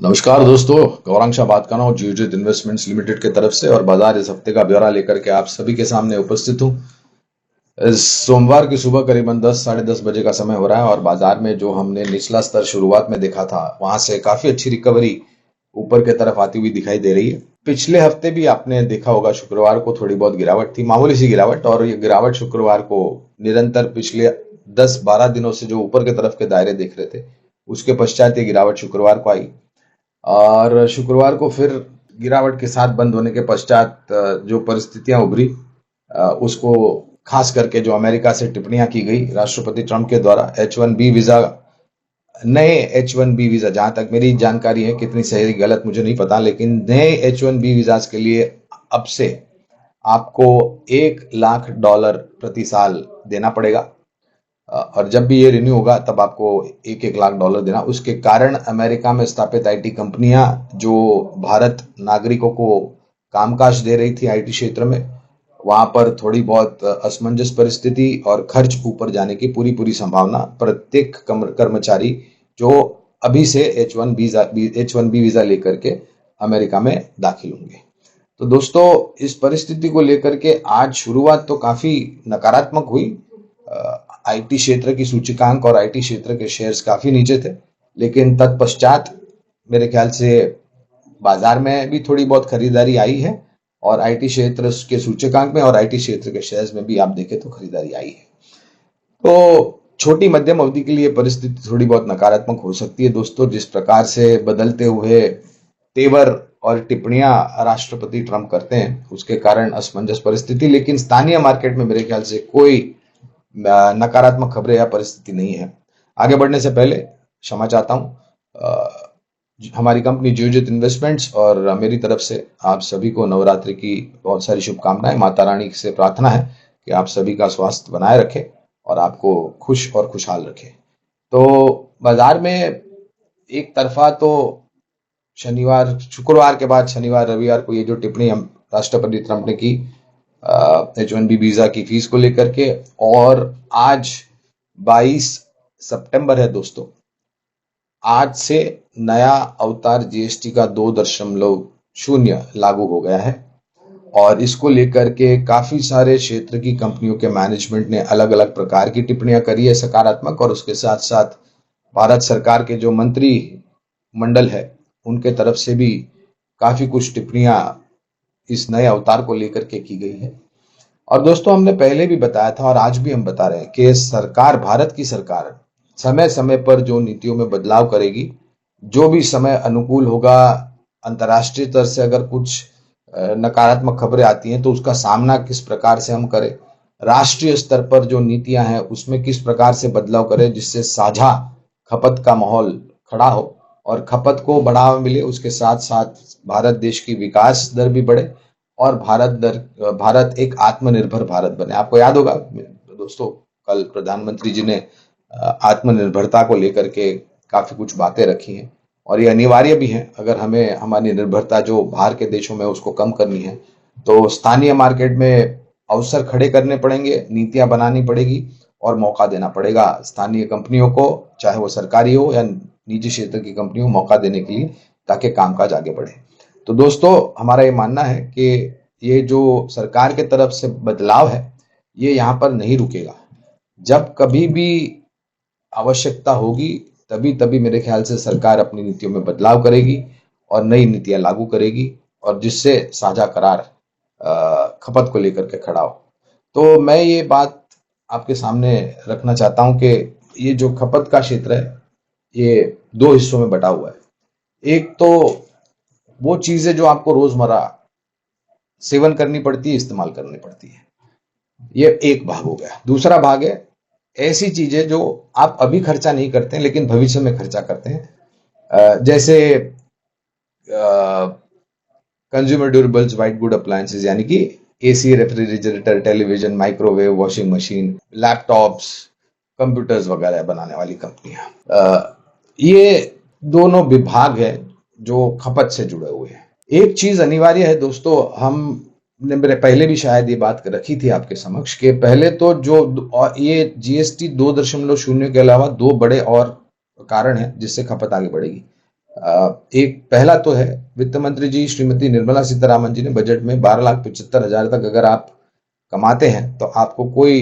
नमस्कार दोस्तों, गौरांग शाह बात कर रहा हूँ जियोजित इन्वेस्टमेंट्स लिमिटेड के तरफ से। और बाजार इस हफ्ते का ब्यौरा लेकर के आप सभी के सामने उपस्थित हूँ। इस सोमवार की सुबह करीबन 10 साढ़े 10 बजे का समय हो रहा है और बाजार में जो हमने निचला स्तर शुरुआत में देखा था वहां से काफी अच्छी रिकवरी ऊपर की तरफ आती हुई दिखाई दे रही है। पिछले हफ्ते भी आपने देखा होगा, शुक्रवार को थोड़ी बहुत गिरावट थी, मामूली सी गिरावट, और ये गिरावट शुक्रवार को निरंतर पिछले 10-12 दिनों से जो ऊपर की तरफ के दायरे देख रहे थे उसके पश्चात ये गिरावट शुक्रवार को आई। और शुक्रवार को फिर गिरावट के साथ बंद होने के पश्चात जो परिस्थितियां उभरी, उसको खास करके जो अमेरिका से टिप्पणियां की गई राष्ट्रपति ट्रंप के द्वारा H1B वीजा, नए H1B वीजा, जहां तक मेरी जानकारी है, कितनी सही गलत मुझे नहीं पता, लेकिन नए H1B वीजा के लिए अब से आपको $1 लाख प्रति साल देना पड़ेगा। और जब भी ये रिन्यू होगा तब आपको $1 लाख देना। उसके कारण अमेरिका में स्थापित आईटी कंपनियां जो भारत नागरिकों को कामकाज दे रही थी आईटी क्षेत्र में, वहां पर थोड़ी बहुत असमंजस परिस्थिति और खर्च ऊपर जाने की पूरी पूरी संभावना प्रत्येक कर्मचारी जो अभी से H1B वीजा लेकर के अमेरिका में दाखिल होंगे। तो दोस्तों, इस परिस्थिति को लेकर के आज शुरुआत तो काफी नकारात्मक हुई। आईटी क्षेत्र की सूचकांक और आईटी क्षेत्र के शेयर्स काफी नीचे थे, लेकिन तत्पश्चात मेरे ख्याल से बाजार में भी थोड़ी बहुत खरीदारी आई है और आईटी क्षेत्र के सूचकांक में और आईटी क्षेत्र के शेयर्स में भी आप देखें तो खरीदारी आई है। तो छोटी मध्यम अवधि के लिए परिस्थिति थोड़ी बहुत नकारात्मक हो सकती है दोस्तों। जिस प्रकार से बदलते हुए तेवर और टिप्पणियां राष्ट्रपति ट्रंप करते हैं उसके कारण असमंजस परिस्थिति, लेकिन स्थानीय मार्केट में मेरे ख्याल से कोई नकारात्मक खबरें या परिस्थिति नहीं है। आगे बढ़ने से पहले क्षमा चाहता हूं। हमारी कंपनी जियोजित इन्वेस्टमेंट्स और मेरी तरफ से आप सभी को नवरात्रि की बहुत सारी शुभकामनाएं। माता रानी से प्रार्थना है कि आप सभी का स्वास्थ्य बनाए रखे और आपको खुश और खुशहाल रखे। तो बाजार में एक तरफा तो शुक्रवार के बाद शनिवार रविवार को ये जो टिप्पणी हम राष्ट्रपति ट्रंप ने की H1B वीजा की फीस को लेकर के, और आज 22 सितंबर है दोस्तों, आज से नया अवतार जीएसटी का 2.0 लागू हो गया है और इसको लेकर के काफी सारे क्षेत्र की कंपनियों के मैनेजमेंट ने अलग अलग प्रकार की टिप्पणियां करी है, सकारात्मक, और उसके साथ साथ भारत सरकार के जो मंत्री मंडल है उनके तरफ से भी काफी कुछ टिप्पणियां इस नए अवतार को लेकर के की गई है। और दोस्तों, हमने पहले भी बताया था और आज भी हम बता रहे हैं कि सरकार, भारत की सरकार समय समय पर जो नीतियों में बदलाव करेगी, जो भी समय अनुकूल होगा, अंतर्राष्ट्रीय स्तर से अगर कुछ नकारात्मक खबरें आती हैं तो उसका सामना किस प्रकार से हम करें, राष्ट्रीय स्तर पर जो नीतियां हैं उसमें किस प्रकार से बदलाव करें जिससे साझा खपत का माहौल खड़ा हो और खपत को बढ़ावा मिले, उसके साथ साथ भारत देश की विकास दर भी बढ़े और भारत एक आत्मनिर्भर भारत बने। आपको याद होगा दोस्तों, कल प्रधानमंत्री जी ने आत्मनिर्भरता को लेकर के काफी कुछ बातें रखी हैं और ये अनिवार्य भी है। अगर हमें हमारी निर्भरता जो बाहर के देशों में उसको कम करनी है तो स्थानीय मार्केट में अवसर खड़े करने पड़ेंगे, नीतियां बनानी पड़ेगी और मौका देना पड़ेगा स्थानीय कंपनियों को, चाहे वो सरकारी हो या निजी क्षेत्र की कंपनी हो, मौका देने के लिए, ताकि कामकाज आगे बढ़े। तो दोस्तों, हमारा ये मानना है कि ये जो सरकार के तरफ से बदलाव है ये यहाँ पर नहीं रुकेगा। जब कभी भी आवश्यकता होगी तभी तभी मेरे ख्याल से सरकार अपनी नीतियों में बदलाव करेगी और नई नीतियां लागू करेगी और जिससे साझा करार खपत को लेकर के खड़ा हो। तो मैं ये बात आपके सामने रखना चाहता हूं कि ये जो खपत का क्षेत्र है ये दो हिस्सों में बटा हुआ है। एक तो वो चीजें जो आपको रोजमर्रा सेवन करनी पड़ती है, इस्तेमाल करनी पड़ती है, ये एक भाग हो गया। दूसरा भाग है ऐसी चीजें जो आप अभी खर्चा नहीं करते हैं लेकिन भविष्य में खर्चा करते हैं, जैसे consumer durables, white good appliances, यानी कि AC, refrigerator, television, microwave, washing machine, laptops, computers वगैरह बनाने वाली कंपनियां। ये दोनों विभाग है जो खपत से जुड़े हुए हैं। एक चीज अनिवार्य है दोस्तों, हमने मेरे पहले भी शायद ये बात रखी थी आपके समक्ष कि पहले तो जो ये जीएसटी 2.0 के अलावा दो बड़े और कारण हैं जिससे खपत आगे बढ़ेगी। एक पहला तो है, वित्त मंत्री जी श्रीमती निर्मला सीतारामन जी ने बजट में 12,75,000 तक अगर आप कमाते हैं तो आपको कोई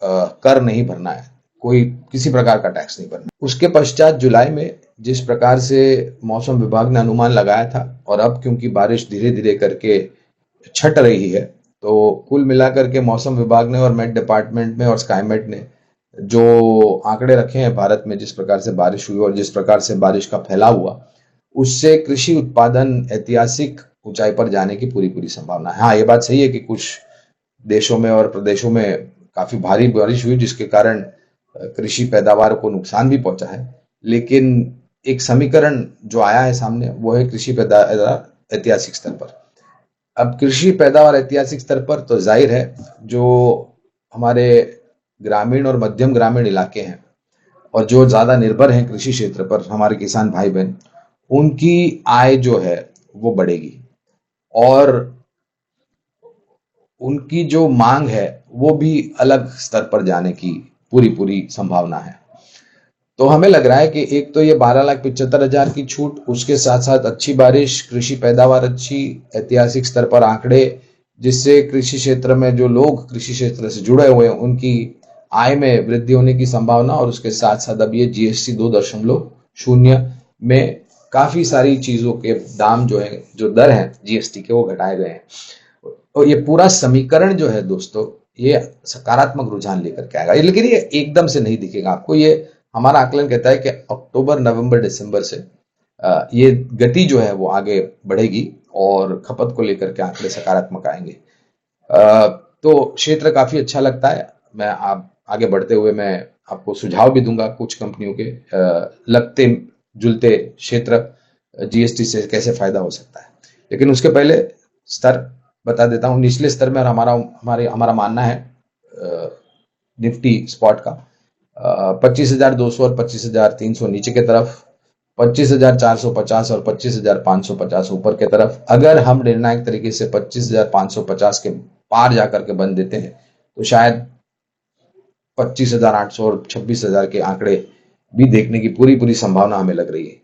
कर नहीं भरना है, कोई किसी प्रकार का टैक्स नहीं भरना। उसके पश्चात जुलाई में जिस प्रकार से मौसम विभाग ने अनुमान लगाया था, और अब क्योंकि बारिश धीरे धीरे करके छट रही है, तो कुल मिलाकर के मौसम विभाग ने और मेट डिपार्टमेंट में और स्काईमेट ने जो आंकड़े रखे हैं भारत में जिस प्रकार से बारिश हुई और जिस प्रकार से बारिश का फैलाव हुआ, उससे कृषि उत्पादन ऐतिहासिक ऊंचाई पर जाने की पूरी पूरी संभावना है। हाँ, ये बात सही है कि कुछ देशों में और प्रदेशों में काफी भारी बारिश हुई जिसके कारण कृषि पैदावार को नुकसान भी पहुंचा है, लेकिन एक समीकरण जो आया है सामने वो है कृषि पैदावार ऐतिहासिक स्तर पर। अब कृषि पैदावार ऐतिहासिक स्तर पर तो जाहिर है जो हमारे ग्रामीण और मध्यम ग्रामीण इलाके हैं और जो ज्यादा निर्भर हैं कृषि क्षेत्र पर, हमारे किसान भाई बहन, उनकी आय जो है वो बढ़ेगी और उनकी जो मांग है वो भी अलग स्तर पर जाने की पूरी पूरी संभावना है। तो हमें लग रहा है कि एक तो ये 12,75,000 की छूट, उसके साथ साथ अच्छी बारिश, कृषि पैदावार अच्छी, ऐतिहासिक स्तर पर आंकड़े, जिससे कृषि क्षेत्र में जो लोग कृषि क्षेत्र से जुड़े हुए हैं उनकी आय में वृद्धि होने की संभावना, और उसके साथ साथ अब ये जीएसटी 2.0 में काफी सारी चीजों के दाम जो है, जो दर है जीएसटी के, वो घटाए गए हैं। और ये पूरा समीकरण जो है दोस्तों, ये सकारात्मक रुझान लेकर के आएगा, लेकिन ये एकदम से नहीं दिखेगा आपको। ये हमारा आकलन कहता है कि अक्टूबर, नवंबर, दिसंबर से ये गति जो है वो आगे बढ़ेगी और खपत को लेकर के आंकड़े सकारात्मक आएंगे। तो क्षेत्र काफी अच्छा लगता है। मैं आप आगे बढ़ते हुए मैं आपको सुझाव भी दूंगा कुछ कंपनियों के लगते जुलते क्षेत्र जीएसटी से कैसे फायदा हो सकता है, लेकिन उसके पहले स्तर बता देता हूं। निचले स्तर में हमारा मानना है निफ्टी स्पॉट का 25,200 और 25,300 नीचे की तरफ, 25,450 और 25,550 ऊपर की तरफ। अगर हम निर्णायक तरीके से 25,550 के पार जाकर के बंद देते हैं तो शायद 25,800 और 26,000 के आंकड़े भी देखने की पूरी पूरी संभावना हमें लग रही है।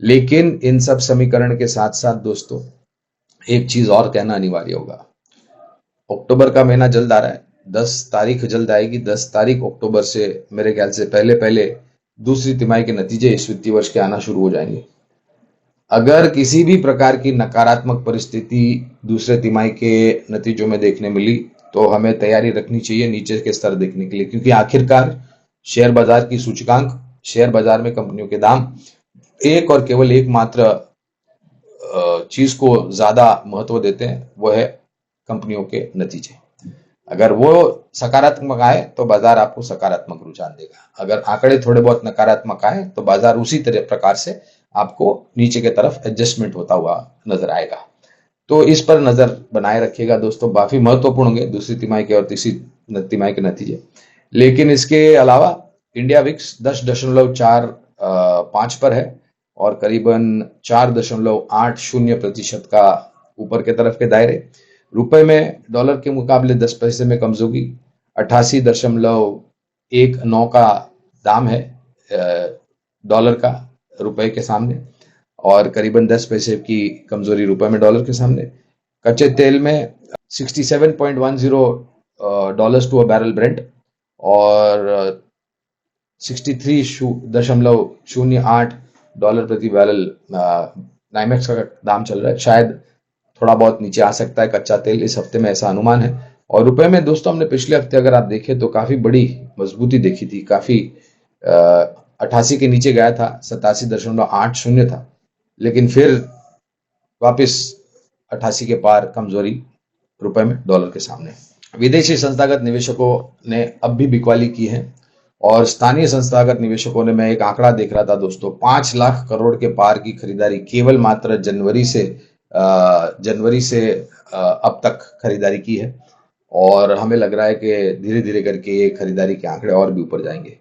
लेकिन इन सब समीकरण के साथ साथ दोस्तों एक चीज और कहना अनिवार्य होगा। अक्टूबर का महीना जल्द आ रहा है, 10 तारीख जल्द आएगी। 10 तारीख अक्टूबर से मेरे ख्याल से पहले पहले दूसरी तिमाही के नतीजे इस वित्तीय वर्ष के आना शुरू हो जाएंगे। अगर किसी भी प्रकार की नकारात्मक परिस्थिति दूसरे तिमाही के नतीजों में देखने मिली तो हमें तैयारी रखनी चाहिए नीचे के स्तर देखने के लिए, क्योंकि आखिरकार शेयर बाजार की सूचकांक, शेयर बाजार में कंपनियों के दाम एक और केवल एकमात्र चीज को ज्यादा महत्व देते हैं, वो है कंपनियों के नतीजे। अगर वो सकारात्मक आए तो बाजार आपको सकारात्मक रुझान देगा, अगर आंकड़े थोड़े बहुत नकारात्मक आए तो बाजार उसी तरह प्रकार से आपको नीचे की तरफ एडजस्टमेंट होता हुआ नजर आएगा। तो इस पर नजर बनाए रखिएगा दोस्तों, काफी महत्वपूर्ण होंगे दूसरी तिमाही के और तीसरी तिमाही के नतीजे। लेकिन इसके अलावा इंडिया विक्स 10.45 पर है और करीबन 4.80% का ऊपर के तरफ के दायरे। रुपए में डॉलर के मुकाबले 10 पैसे में कमजोरी, 88.19 का दाम है डॉलर का रुपए के सामने, और करीबन 10 पैसे की कमजोरी रुपए में डॉलर के सामने। कच्चे तेल में 67.10 dollars to a barrel Brent और 63.08 डॉलर प्रति बैरल नाइमेक्स का दाम चल रहा है। शायद थोड़ा बहुत नीचे आ सकता है कच्चा तेल इस हफ्ते में, ऐसा अनुमान है। और रुपए में दोस्तों हमने पिछले हफ्ते अगर आप देखें तो काफी बड़ी मजबूती देखी थी, काफी 88 के नीचे गया था, 87.80 था, लेकिन फिर वापस 88 के पार कमजोरी रुपए में डॉलर के सामने। विदेशी संस्थागत निवेशकों ने अब भी बिकवाली की है और स्थानीय संस्थागत निवेशकों ने, मैं एक आंकड़ा देख रहा था दोस्तों, 5 लाख करोड़ के पार की खरीदारी केवल मात्र जनवरी से अब तक खरीदारी की है, और हमें लग रहा है कि धीरे धीरे करके ये खरीदारी के आंकड़े और भी ऊपर जाएंगे।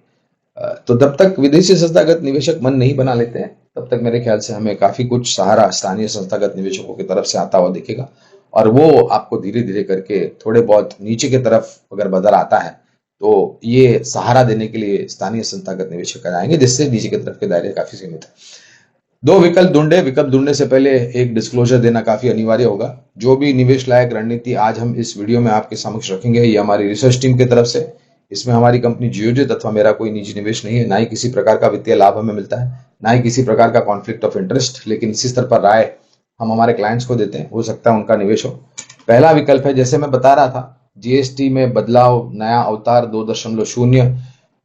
तो तब तक विदेशी संस्थागत निवेशक मन नहीं बना लेते हैं, तब तक मेरे ख्याल से हमें काफी कुछ सहारा स्थानीय संस्थागत निवेशकों की तरफ से आता हुआ दिखेगा, और वो आपको धीरे धीरे करके थोड़े बहुत नीचे की तरफ अगर बाजार आता है तो ये सहारा देने के लिए स्थानीय संस्थागत निवेशक आएंगे, जिससे नीचे की तरफ के दायरे काफी सीमित है। दो विकल्प ढूंढने से पहले एक डिस्क्लोजर देना काफी अनिवार्य होगा। जो भी निवेश लायक रणनीति आज हम इस वीडियो में आपके समक्ष रखेंगे, ये हमारी रिसर्च टीम की तरफ से। इसमें हमारी कंपनी जियोजित अथवा मेरा कोई निजी निवेश नहीं है, ना ही किसी प्रकार का वित्तीय लाभ हमें मिलता है, ना ही किसी प्रकार का कॉन्फ्लिक्ट ऑफ इंटरेस्ट। लेकिन इसी स्तर पर राय हम हमारे क्लाइंट्स को देते हैं, हो सकता है उनका निवेश हो। पहला विकल्प है, जैसे मैं बता रहा था, जीएसटी में बदलाव, नया अवतार 2.0।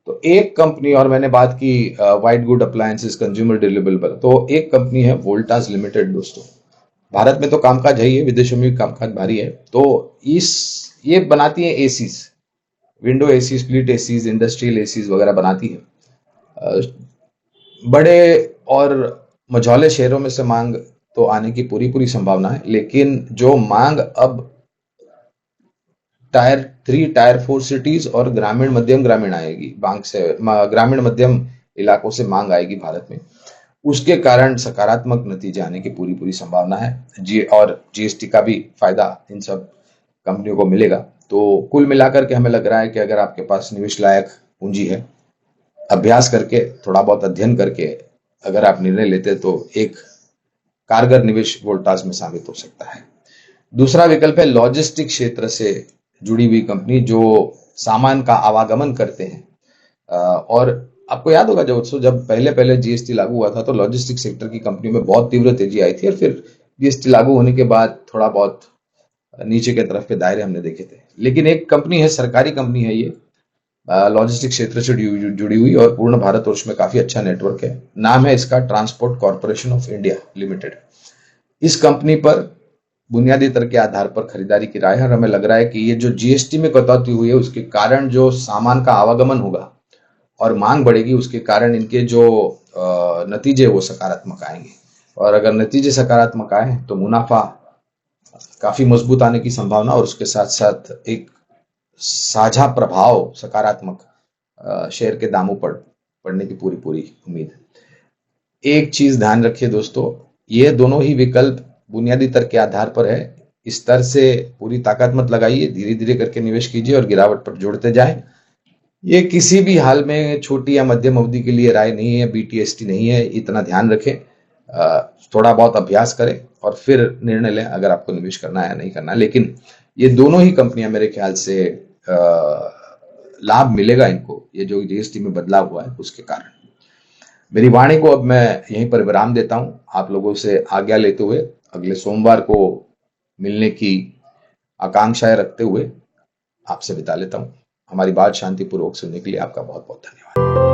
तो एक कंपनी, और मैंने बात की white good appliances consumer durable, तो एक कंपनी है वोल्टास लिमिटेड। दोस्तों, भारत में तो कामकाज है ही है, विदेशों में भी कामकाज भारी है। तो ये बनाती है ACs, window AC, split ACs, industrial ACs वगैरह बनाती है। अ, बड़े और मझौले शहरों में से मांग तो आने की पूरी संभावना है, लेकिन जो मांग अब टायर 3, टायर 4 सिटीज और ग्रामीण आएगी, ग्रामीण मध्यम इलाकों से मांग आएगी भारत में, उसके कारण सकारात्मक नतीजे आने की पूरी संभावना है जी। और जीएसटी का भी फायदा इन सब कंपनियों को मिलेगा। तो कुल मिलाकर के हमें लग रहा है कि अगर आपके पास निवेश लायक पूंजी है, अभ्यास करके, थोड़ा बहुत अध्ययन करके अगर आप निर्णय लेते, तो एक कारगर निवेश वोल्टास में साबित हो सकता है। दूसरा विकल्प है लॉजिस्टिक क्षेत्र से जुड़ी हुई कंपनी, जो सामान का आवागमन करते हैं। और आपको याद होगा जब पहले जीएसटी लागू हुआ था, तो लॉजिस्टिक सेक्टर की कंपनी में बहुत तीव्र तेजी आई थी, और फिर जीएसटी लागू होने के बाद थोड़ा बहुत नीचे के तरफ के दायरे हमने देखे थे। लेकिन एक कंपनी है, सरकारी कंपनी है ये, लॉजिस्टिक क्षेत्र से जुड़ी हुई, और पूर्ण भारतवर्ष में काफी अच्छा नेटवर्क है। नाम है इसका transport corporation of India limited. इस कंपनी पर बुनियादी दर के आधार पर खरीदारी की राय है, और हमें लग रहा है कि ये जो जीएसटी में कटौती हुई है, उसके कारण जो सामान का आवागमन होगा और मांग बढ़ेगी, उसके कारण इनके जो नतीजे वो सकारात्मक आएंगे। और अगर नतीजे सकारात्मक आए तो मुनाफा काफी मजबूत आने की संभावना, और उसके साथ साथ एक साझा प्रभाव सकारात्मक शेयर के दामों पर पड़ने की पूरी उम्मीद है। एक चीज ध्यान रखिए दोस्तों, ये दोनों ही विकल्प बुनियादी दर के आधार पर है। इस स्तर से पूरी ताकत मत लगाइए, धीरे धीरे करके निवेश कीजिए और गिरावट पर जोड़ते जाएं। ये किसी भी हाल में छोटी या मध्यम अवधि के लिए राय नहीं है, बीटीएसटी नहीं है, इतना ध्यान रखें। थोड़ा बहुत अभ्यास करें और फिर निर्णय लें अगर आपको निवेश करना है या नहीं करना है। लेकिन ये दोनों ही कंपनियां मेरे ख्याल से लाभ मिलेगा इनको, ये जो जीएसटी में बदलाव हुआ है उसके कारण। मेरी वाणी को अब मैं यहीं पर विराम देता हूं, आप लोगों से आज्ञा लेते हुए अगले सोमवार को मिलने की आकांक्षाएं रखते हुए आपसे विदा लेता हूं। हमारी बात शांतिपूर्वक सुनने के लिए आपका बहुत बहुत धन्यवाद।